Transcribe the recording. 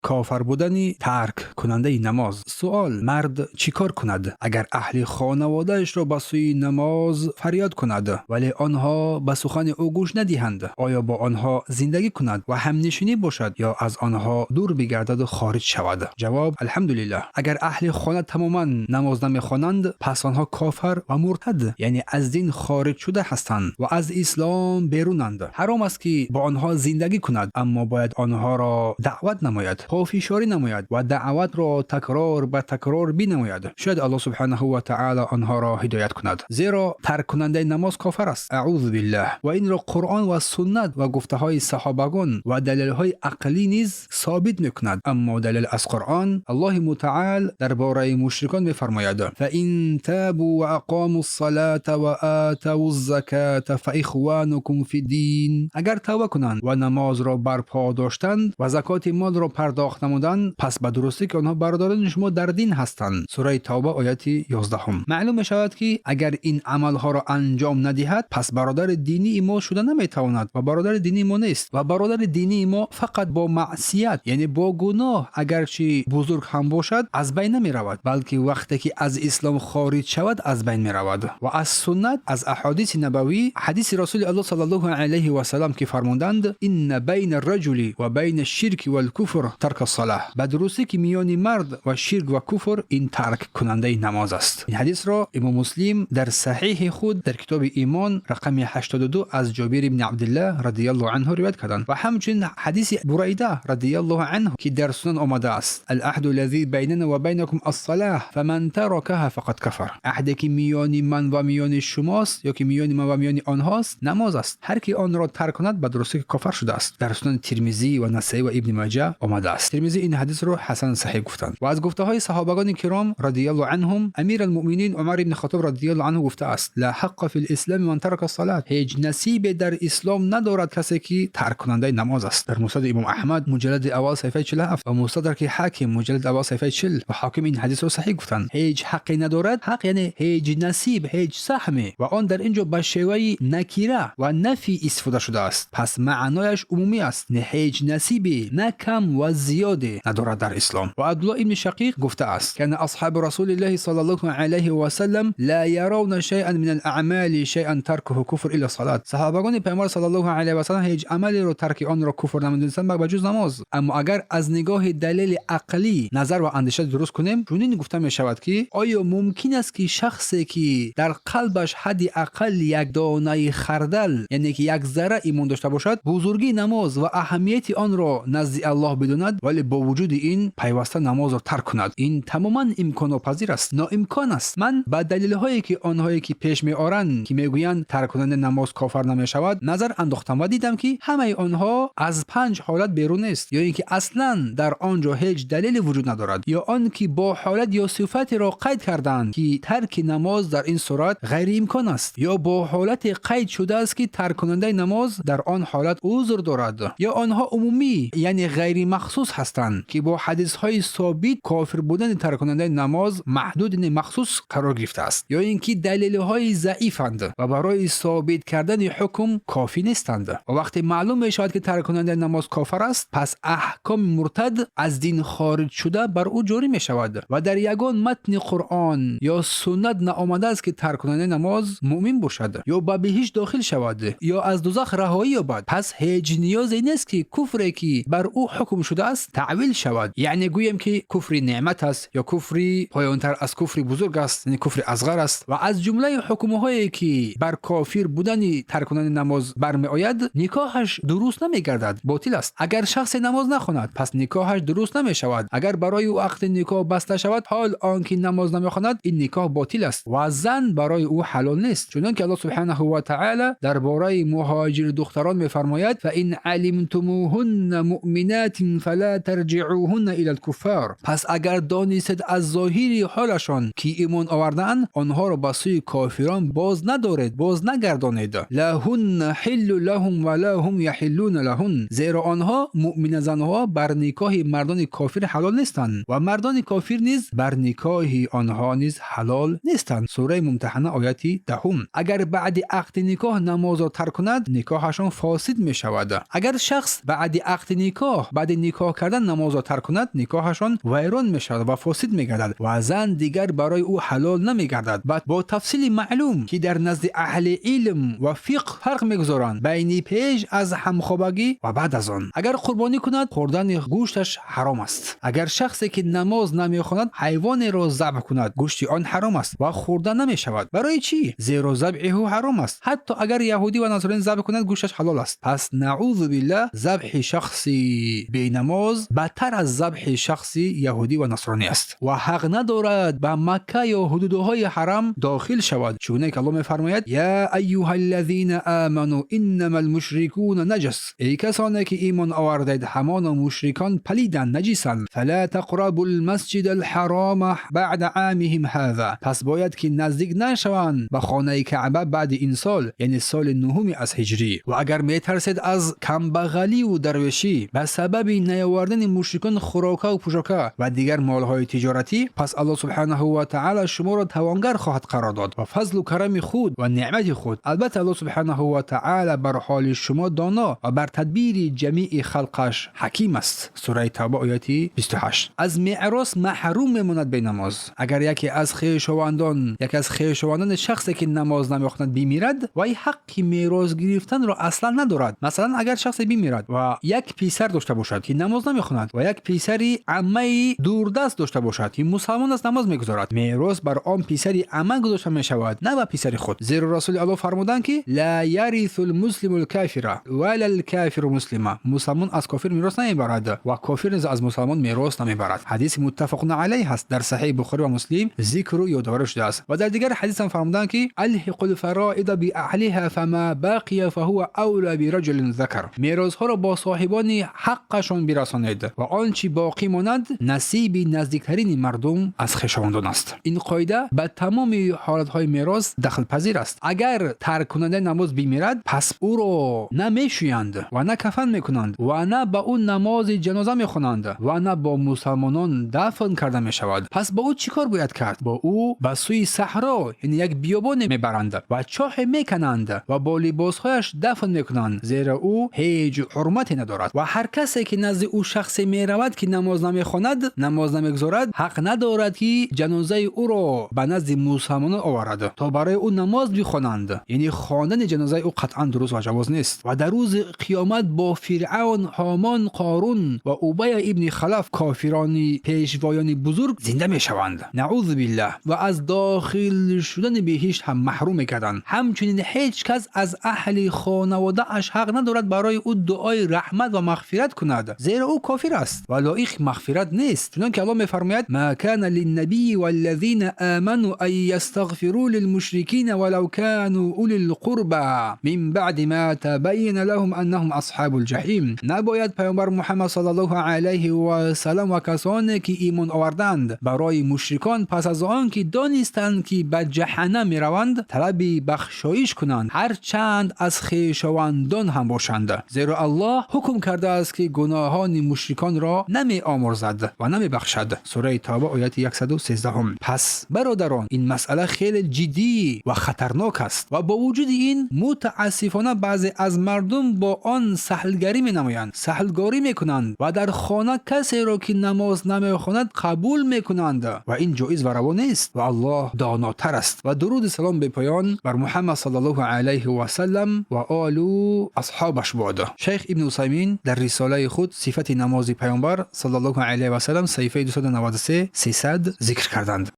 کافر بودن ترک کننده نماز. سوال: مرد چیکار کند اگر اهل خانوادهش را به سوی نماز فریاد کند ولی آنها به سخن او گوش ندهند؟ آیا با آنها زندگی کند و همنشینی باشد یا از آنها دور بگردد و خارج شود؟ جواب: الحمدلله. اگر اهل خانه تماما نماز نمیخوانند پس آنها کافر و مرتد یعنی از دین خارج شده هستند و از اسلام بیرونند. حرام است که با آنها زندگی کند، اما باید آنها را دعوت نماید، پافشاری نماید و دعوت را تکرار به تکرار بنماید. شاید الله سبحانه و تعالی آنها را هدایت کند، زیرا ترک کننده نماز کافر است. اعوذ بالله. و این را قرآن و سنت و گفته های صحابگان و دلیل های عقلی نیز ثابت میکند. اما دلیل از قرآن، الله متعال درباره مشرکان میفرماید: فإن تابوا و اقاموا الصلاة و آتوا الزکاة فاخوانکم فی الدین. اگر توبه کنند و نماز را برپا داشتند و زکات مال را پرداخت نمودند پس به درستی که آنها برادران شما در دین هستند. سوره توبه آیه 11. معلوم می شود که اگر این عمل ها را انجام ندهد پس برادر دینی ما شده نمیتواند و برادر دینی ما نیست. و برادر دینی ما فقط با معصیت یعنی با گناه اگرچه بزرگ هم باشد از بین نمی رود، بلکه وقتی که از اسلام خارج شود از بین می رود. و از سنت، از احادیث نبوی، حدیث رسول الله صلی الله علیه و سلم که فرمودند: ان بین الرجل و بین الشرک و الکفر ترک الصلاه. به درستی که میان مرد و شرک و کفر این ترک کننده نماز است. این حدیث را امام مسلم در صحیح خود در کتاب ایمان رقم 82 از جابر بن عبدالله رضی الله عنه روایت کردند و همچنین حدیث بریده رضی الله عنه که در سنن آمده است: العهد الذی بیننا و بینکم الصلاه فمن ترکها فقد کفر. عهدی که میان من و میان شماست یا که میان من و میان آنهاست نماز است. هر کی آن را ترک کند به درستی که کافر شده است. در سنن ترمذی و نسائی و ابن ماجه آمده است. ترمذی این حدیث را حسن صحیح گفتند. و از گفته های صحابگان کرام رضی الله عنهم، امیر المؤمنین عمر بن خطاب رضی الله عنه گفته است: لا حق فی الاسلام من ترک الصلاه. هیچ نصیب در اسلام ندارد کسی که ترک کننده نماز است. در مسند امام احمد مجلد اول صفحه 47 و مستدرک حاکم مجلد اول صفحه 40 و حاکم این حدیث را صحیح گفتند. هیچ حقی ندارد. حق یعنی هیچ نصیب، هیچ سهمی و آن در اینجا به شیوه نکیره و نفی استفاده شده است. پس معنایش عمومی است. نه هیچ نصیبی نه کم و زیاده ندارد در اسلام. و عبدالله ابن شقیق گفته است که اصحاب رسول الله صلی الله علیه و سلم لا يرون شيئا من الاعمال شيئا تركه كفر الا الصلاه. صحابگان پیامبر صلی الله علیه و سلم هیچ عملی رو ترک آن را کفر نمیدونستند مگر جز نماز. اما اگر از نگاه دلیل عقلی نظر و اندیشه درست کنیم چنین گفته می شود که آیا ممکن است که شخصی که در قلبش حد اقل یک دانه خردل یعنی که یک ذره ایمان داشته باشد بزرگی نماز و اهمیت آن را نزد الله بداند ولی با وجود این پیوسته نماز را ترک کند؟ این تماما امکان پذیر است. ناامکان است. من با دلیل هایی که آنهایی که پیش می آرند که میگویند ترک کننده نماز کافر نمی شود نظر انداختم و دیدم که همه آنها از 5 حالت بیرون است، یا اینکه اصلا در آنجا هیچ دلیل وجود ندارد، یا آن که با حالت یا صفت را قید کردند که ترک نماز در این صورت غیر امکان است، یا با حالت قید شده است که ترک کننده نماز در آن حالت عذر دارد، یا آنها عمومی یعنی غیر مخصوص هستند که با حدیث های ثابت کافر بودن ترک کننده نماز محدود مخصوص قرار گرفته است، یا اینکه دلیل های ضعیفند و برای ثابت کردن حکم کافی نیستند. و وقتی معلوم می شود که ترک کننده نماز کافر است پس احکام مرتد از دین خارج شده بر او جاری می شود و در یگان متن قرآن یا سنت نآمده است که ترک کننده نماز مؤمن باشد یا به بهشت داخل شود یا از دوزخ رهایی یابد. پس هیچ نیازی نیست که کفری که بر او حکم شده است تعویل شود، یعنی گویم که کفر نعمت است یا کفری پایانتر از کفر بزرگ است، یعنی کفر اصغر است. و از جمله حکم‌هایی که بر کافر بودن ترک کننده نماز برمی آید نکاحش درست نمی گردد، باطل است. اگر شخص نماز نخواند پس نکاحش درست نمی شود. اگر برای او عقد نکاح بسته شود حال آنکه نماز نمی خواند این نکاح باطل است و زن برای او حلال نیست، چنانکه الله سبحانه و تعالی درباره مهاجر دختران می‌فرماید فإن علمتموهن مؤمنات فلا ترجعوهن إلى الكفار. پس اگر دانستید از ظاهری حالشان که ایمان آوردند آنها را به سوی کافران باز ندارید، باز نگردانید. لهن حل لهم ولا هم يحلون لهن. زیرا آنها مؤمن زنها بر نکاح مردان کافر حلال نیستند و مردان کافر نیز بر نکاح آنها نیز حلال نیستند. سوره ممتحنه آیه 10. اگر بعد عقد نکاح نماز را ترک کند نکاحشان فاسد می شود. اگر شخص بعد عقد نکاح بعد نکاح نکاح کردن نماز را ترک کند نکاحشان ویران میشود و فاسد میگردد و زن دیگر برای او حلال نمیگردد. بعد با تفصیل معلوم که در نزد اهل علم و فقه فرق میگذارند بین پیش از همخوابگی و بعد از آن. اگر قربانی کند خوردن گوشتش حرام است. اگر شخصی که نماز نمیخواند حیوان را ذبح کند گوشت آن حرام است و خوردن نمیشود. برای چی؟ زیرا ذبحه حرام است. حتی اگر یهودی و نصرانی ذبح کند گوشتش حلال است. پس نعوذ بالله ذبح شخصی بی نماز بدتر از ذبح شخصی یهودی و نصرانی است و حق ندارد به مکه یا حدودهای حرم داخل شود، چون که الله میفرماید یا ایها الذین آمنوا انما المشركون نجس، ای کسانی که ایمان آوردید همان مشرکان پلیدند، نجسند. فلا تقربوا المسجد الحرام بعد عامهم هذا، پس باید که نزدیک نشوند به خانه کعبه بعد این سال، یعنی سال نهم از هجری. و اگر میترسید از کمبغلی و درویشی به سبب نیاوردن مشرکان خوراکه و پوشاکه و دیگر مالهای تجارتی، پس الله سبحانه و تعالی شما را توانگر خواهد قرار داد و فضل و کرم خود و نعمت خود. البته الله سبحانه و تعالی بر حال شما دانا و بر تدبیر جمیع خلقش حکیم است. سوره توبه آیه 28. از میراث محروم میماند به نماز. اگر یکی از خویشاوندان شخصی که نماز نمیخواند بمیرد و حق میراث گرفتن را اصلا ندارد. مثلا اگر شخصی بمیرد و یک پسر داشته باشد که نماز نمیخواند و یک پسری عمه دوردست داشته باشد که مسلمان است نماز میگذارد، میراث بر آن پسری عمه گذاشته میشود نه به پسر خود. زیرا رسول الله فرمودند که لا یرث المسلم الکافر ولا الکافر مسلما، مسلمان از کافر میراث نمیبرد و کافر از مسلمان میراث نمیبرد. حدیث متفق علیه است، در صحیح بخاری و مسلم ذکر و یادآور شده است. و در دیگر حدیث هم فرمودند که الحق الفرائض باهلها فما باقی فهو اولى برجل ذکر، میراث ها را با صاحبان حقشان برسانید و آنچه باقی ماند نصیب نزدیکترین مردم از خویشاوندان است. این قاعده به تمام حالت های میراث دخل پذیر است. اگر ترک کننده نماز بمیرد پس او را نه میشویند و نه کفن میکنند و نه به اون نماز جنازه میخوانند و نه با مسلمانان دفن کرده میشود. پس با او چیکار باید کرد؟ با او به سوی صحرا یعنی یک بیابان میبرند و چاه میکنند و با لباسهایش دفن میکنند، زیرا او هیچ حرمتی ندارد و هر کسی که نزد او شخصی میرود که نماز نمیخواند، نماز نمیگذارد، حق ندارد که جنازه او را به نزد مسلمانان آورد تا برای او نماز بخوانند. یعنی خواندن جنازه او قطعا درست و جواز نیست و در روز قیامت با فرعون، هامان، قارون و ابی ابن خلف کافران پیشوایان بزرگ زنده میشوند. نعوذ بالله. و از داخل شدن بهشت هم محروم میکردند. همچنین هیچ کس از اهل خانواده اش حق ندارد برای او دعای رحمت و مغفرت کند، زیرا او کافر است و لایق مغفرت نیست. چنانکه الله میفرماید ما كان للنبي والذين آمنوا ان يستغفروا للمشركين ولو كانوا اولي القربى من بعد ما تبين لهم انهم اصحاب الجحیم، نباید پیامبر محمد صلی الله علیه و سلم و کسانی که ایمان آوردند برای مشرکان پس از آن که دانستند که به جهنم میروند طلب بخشایش کنند هر چند از خویشاوندان هم باشند، زیرا الله حکم کرده است که گناهان مشرکان را نمی آمرزد و نمی بخشد. سوره توبه آیه 113. پس برادران این مسئله خیلی جدی و خطرناک است و با وجود این متاسفانه بعضی از مردم با آن سهلگری می نمایند، سهلگاری می کنند و در خانه کسی را که نماز نمی خواند قبول می کنند و این جایز و روا نیست و الله داناتر است. و درود سلام به پایان بر محمد صلی الله علیه و سلم و آل و اصحابش باد. شیخ ابن عثیمین در رساله خود صفت نماز پیامبر صلی الله علیه و سلم صفحه 293 300 ذکر کردند.